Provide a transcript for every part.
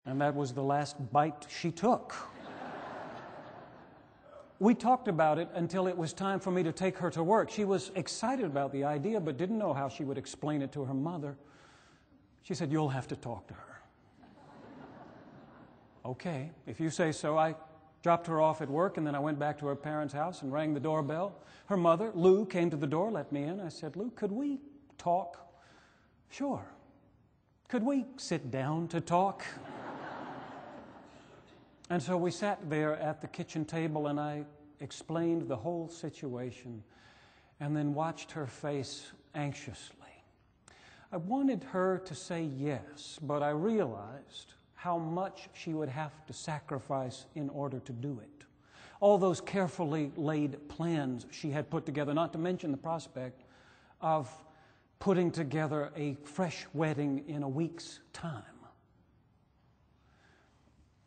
And that was the last bite she took. We talked about it until it was time for me to take her to work. She was excited about the idea, but didn't know how she would explain it to her mother. She said, "You'll have to talk to her." Okay, if you say so. I dropped her off at work, and then I went back to her parents' house and rang the doorbell. Her mother, Lou, came to the door, let me in. I said, "Lou, could we talk?" "Sure." "Could we sit down to talk?" And so we sat there at the kitchen table, and I explained the whole situation and then watched her face anxiously. I wanted her to say yes, but I realized how much she would have to sacrifice in order to do it. All those carefully laid plans she had put together, not to mention the prospect of putting together a fresh wedding in a week's time.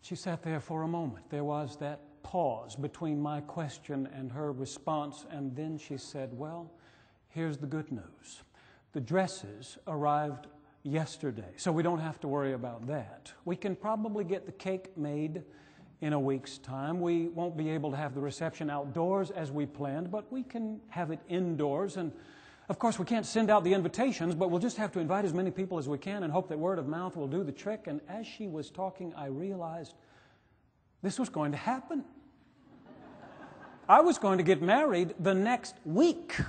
She sat there for a moment. There was that pause between my question and her response, and then she said, "Well, here's the good news. The dresses arrived yesterday, so we don't have to worry about that. We can probably get the cake made in a week's time. We won't be able to have the reception outdoors as we planned, but we can have it indoors. And of course, we can't send out the invitations, but we'll just have to invite as many people as we can and hope that word of mouth will do the trick." And as she was talking, I realized this was going to happen. I was going to get married the next week.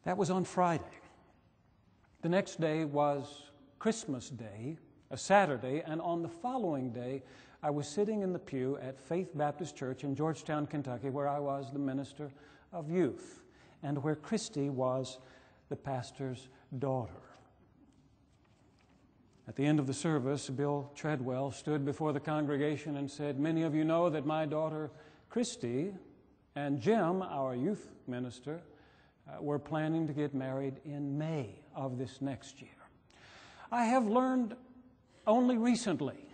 That was on Friday. The next day was Christmas Day, a Saturday, and on the following day, I was sitting in the pew at Faith Baptist Church in Georgetown, Kentucky, where I was the minister of youth, and where Christy was the pastor's daughter. At the end of the service, Bill Treadwell stood before the congregation and said, "Many of you know that my daughter Christy and Jim, our youth minister, were planning to get married in May of this next year. I have learned only recently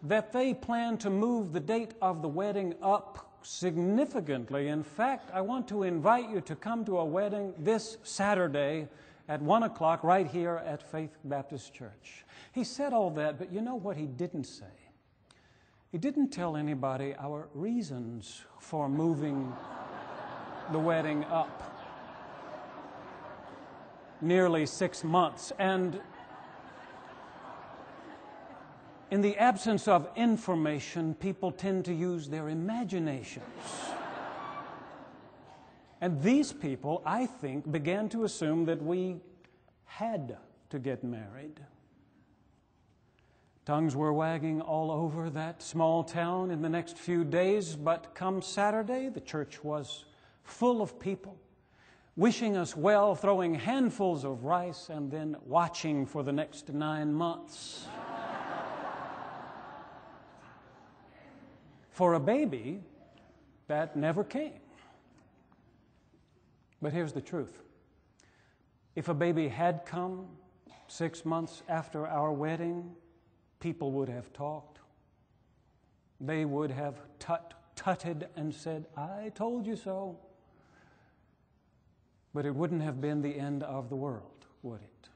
that they plan to move the date of the wedding up significantly. In fact, I want to invite you to come to a wedding this Saturday at 1 o'clock right here at Faith Baptist Church." He said all that, but you know what he didn't say? He didn't tell anybody our reasons for moving the wedding up nearly 6 months. And in the absence of information, people tend to use their imaginations. And these people, I think, began to assume that we had to get married. Tongues were wagging all over that small town in the next few days, but come Saturday, the church was full of people, wishing us well, throwing handfuls of rice, and then watching for the next 9 months. For a baby, that never came. But here's the truth. If a baby had come 6 months after our wedding, people would have talked. They would have tutted and said, "I told you so." But it wouldn't have been the end of the world, would it?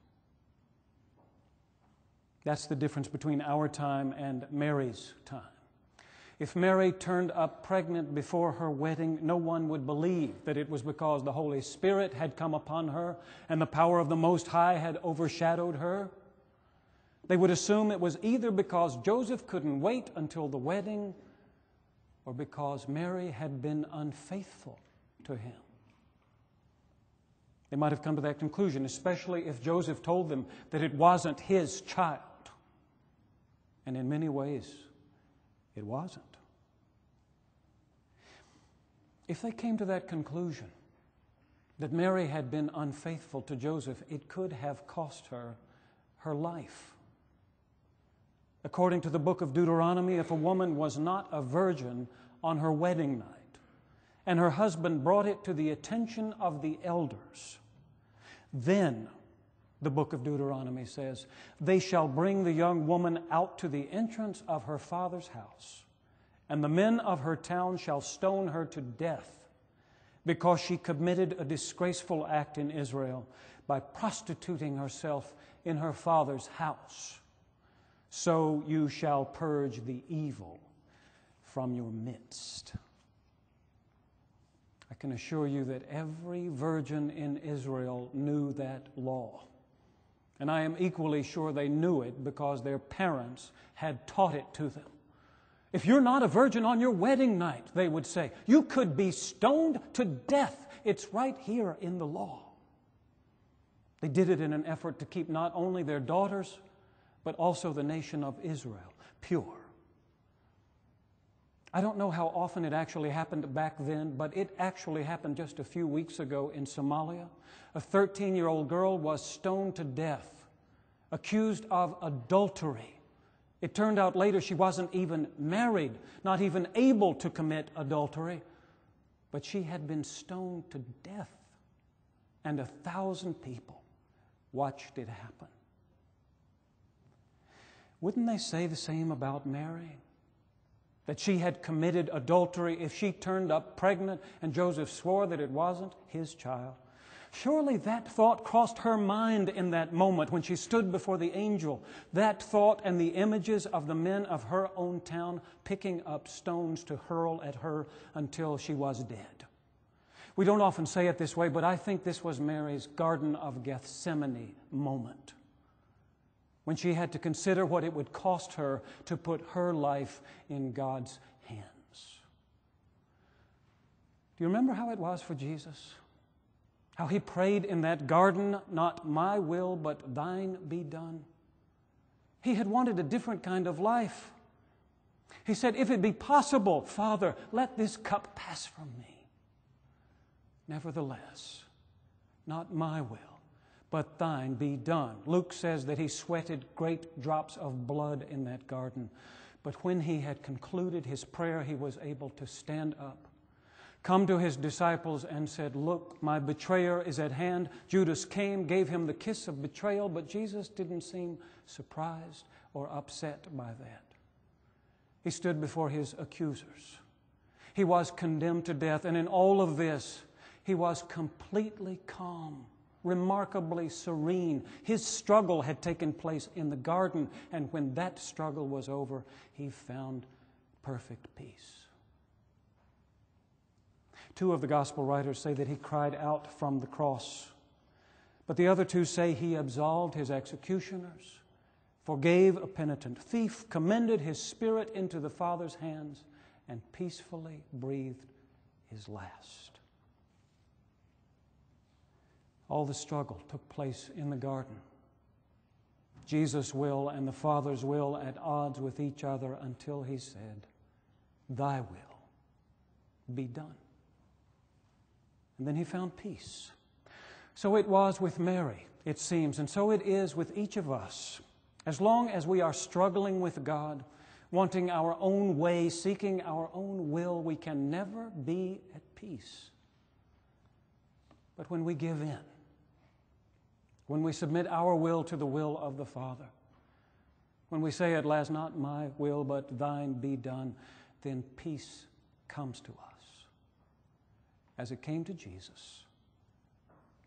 That's the difference between our time and Mary's time. If Mary turned up pregnant before her wedding, no one would believe that it was because the Holy Spirit had come upon her and the power of the Most High had overshadowed her. They would assume it was either because Joseph couldn't wait until the wedding or because Mary had been unfaithful to him. They might have come to that conclusion, especially if Joseph told them that it wasn't his child. And in many ways, it wasn't. If they came to that conclusion, that Mary had been unfaithful to Joseph, it could have cost her her life. According to the book of Deuteronomy, if a woman was not a virgin on her wedding night, and her husband brought it to the attention of the elders, then, the book of Deuteronomy says, they shall bring the young woman out to the entrance of her father's house, and the men of her town shall stone her to death, because she committed a disgraceful act in Israel, by prostituting herself in her father's house. So you shall purge the evil from your midst. I can assure you that every virgin in Israel knew that law. And I am equally sure they knew it because their parents had taught it to them. If you're not a virgin on your wedding night, they would say, you could be stoned to death. It's right here in the law. They did it in an effort to keep not only their daughters, but also the nation of Israel pure. I don't know how often it actually happened back then, but it actually happened just a few weeks ago in Somalia. A 13-year-old girl was stoned to death, accused of adultery. It turned out later she wasn't even married, not even able to commit adultery, but she had been stoned to death, and 1,000 people watched it happen. Wouldn't they say the same about Mary? That she had committed adultery if she turned up pregnant and Joseph swore that it wasn't his child? Surely that thought crossed her mind in that moment when she stood before the angel. That thought and the images of the men of her own town picking up stones to hurl at her until she was dead. We don't often say it this way, but I think this was Mary's Garden of Gethsemane moment, when she had to consider what it would cost her to put her life in God's hands. Do you remember how it was for Jesus? How he prayed in that garden, not my will, but thine be done. He had wanted a different kind of life. He said, if it be possible, Father, let this cup pass from me. Nevertheless, not my will, but thine be done. Luke says that he sweated great drops of blood in that garden. But when he had concluded his prayer, he was able to stand up, come to his disciples and said, look, my betrayer is at hand. Judas came, gave him the kiss of betrayal, but Jesus didn't seem surprised or upset by that. He stood before his accusers. He was condemned to death, and in all of this, he was completely calm, remarkably serene. His struggle had taken place in the garden, and when that struggle was over, he found perfect peace. Two of the gospel writers say that he cried out from the cross, but the other two say he absolved his executioners, forgave a penitent thief, commended his spirit into the Father's hands, and peacefully breathed his last. All the struggle took place in the garden. Jesus' will and the Father's will at odds with each other until he said, thy will be done. And then he found peace. So it was with Mary, it seems, and so it is with each of us. As long as we are struggling with God, wanting our own way, seeking our own will, we can never be at peace. But when we give in, when we submit our will to the will of the Father, when we say at last, not my will, but thine be done, then peace comes to us, as it came to Jesus,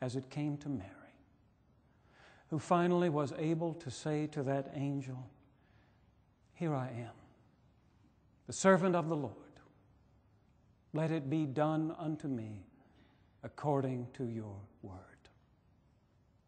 as it came to Mary, who finally was able to say to that angel, here I am, the servant of the Lord. Let it be done unto me according to your word.